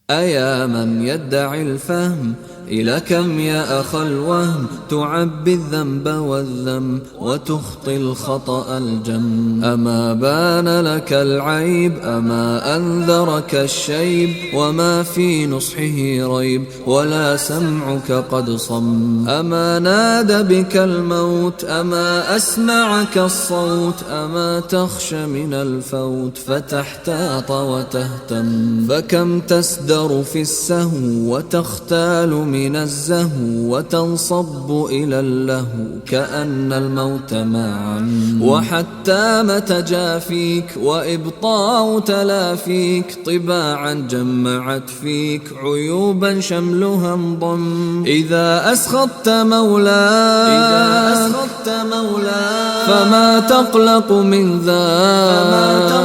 أيا من يدعي الفهم إلى كم يا أخ الوهم تعبي الذنب والذم وتخطي الخطأ الجم. أما بان لك العيب أما أنذرك الشيب وما في نصحه ريب ولا سمعك قد صم. أما نادى بك الموت أما أسمعك الصوت أما تخشى من الفوت فتحتاط وتهتم. فكم تسدر في السهو وتختال من الزهو وتنصب إلى اللهو كأن الموت معا. وحتى متى جافيك وإبطاء تلافيك طباعا جمعت فيك عيوبا شملها انضم. إذا أسخطت مولاك فما تقلق من ذاك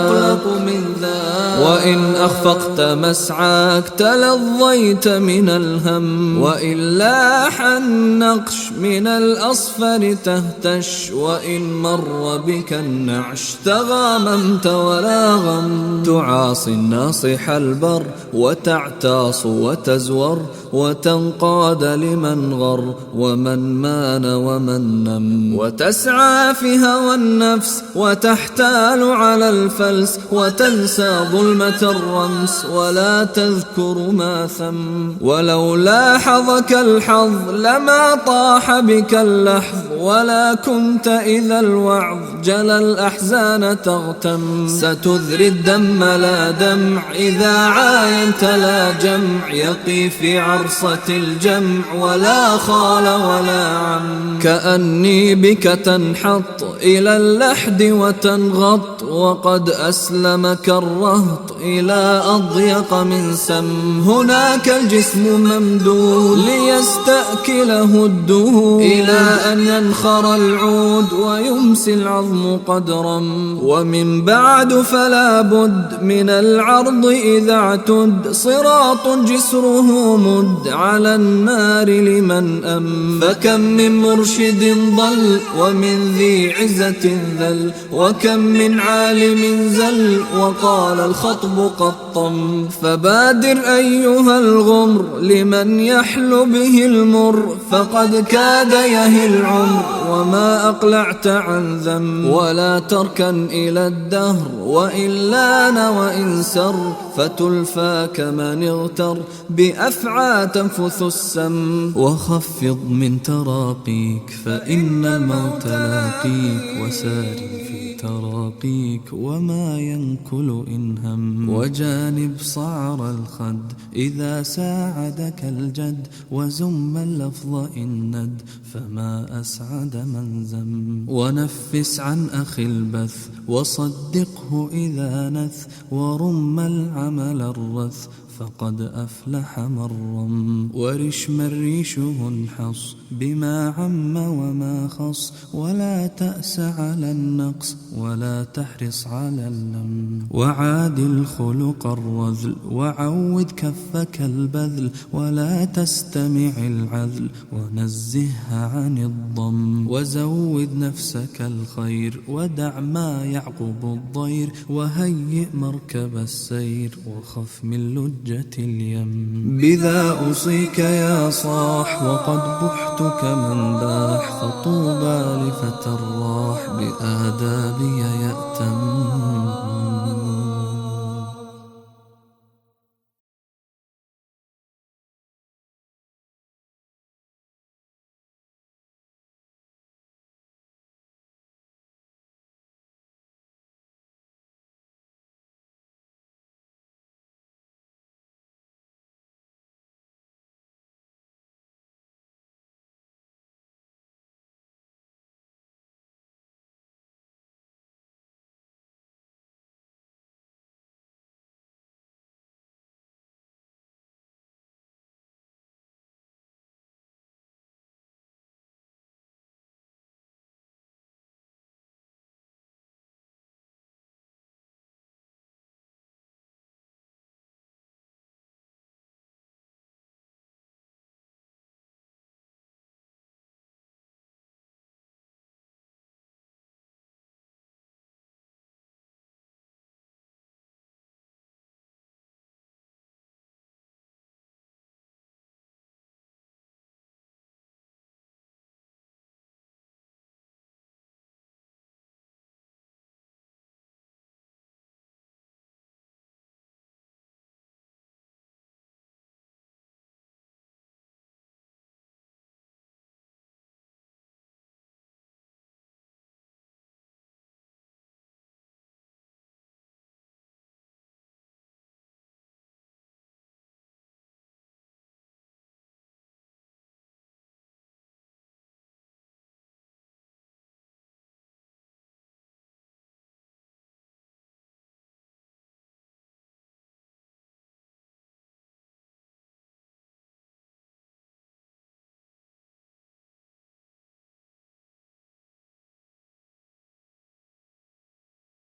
وإن أخفقت مسعاك تلظيت من الهم. وإن لاح النقش من الأصفر تهتش وإن مر بك النعش تغاممت ولا غم. تعاصي الناصح البر وتعتاص وتزور وتنقاد لمن غر ومن مان ومن نم. وتسعى في هوى النفس وتحتال على الفلس وتنسى ظلمة الرمس ولا تذكر ما ثم. ولو لاحظك الحظ لما طاح بك اللحظ ولا كنت إذا الوعظ جل الأحزان تغتم. ستذري الدم لا دمع إذا عاينت لا جمع يقي في عرصة الجمع ولا خال ولا عم. كأني بك تنحط إلى اللحد وتنغط وقد أسلمك الرهط إلى أضيق من سم. هناك الجسم ممدود ليستأكله الدهور إلى أن ينخر العود ويمسي العظم قدرا. ومن بعد فلا بد من العرض إذا اعتد صراط جسره مد على النار لمن أم. فكم من مرشد ضل ومن ذي عزة ذل وكم من عالم زل وقال الخطب قطم. فبادر أيها الغمر لمن يحل به المر فقد كاد يهي العمر وما أقلعت عن ذم. ولا تركن إلى الدهر وإن لان وإن سر فتلفى كمن اغتر بأفعى تنفث السم. وخفض من تراقيك فإن الموت لاقيك وسار في تراقيك وما ينكل إن هم. وجانب صعر الخد إذا ساعدك الجد وزم اللفظ إن ند فما أسعد من زم. ونفس عن أخي البث وصدقه إذا نث ورم العمل الرث فقد أفلح من رم. ورش من ريشه انحص بما عم وما خص ولا تأس على النقص ولا تحرص على اللم. وعادل خلق الرذل وعود كفك البذل ولا تستمع العذل ونزهها عن الضم. وزود نفسك الخير ودع ما يعقب الضير وهيئ مركب السير وخف من لجة اليم. بذا أوصيك يا صاح وقد بحت كمن باح فطوبى لفتى الراح بآدابي يأتم.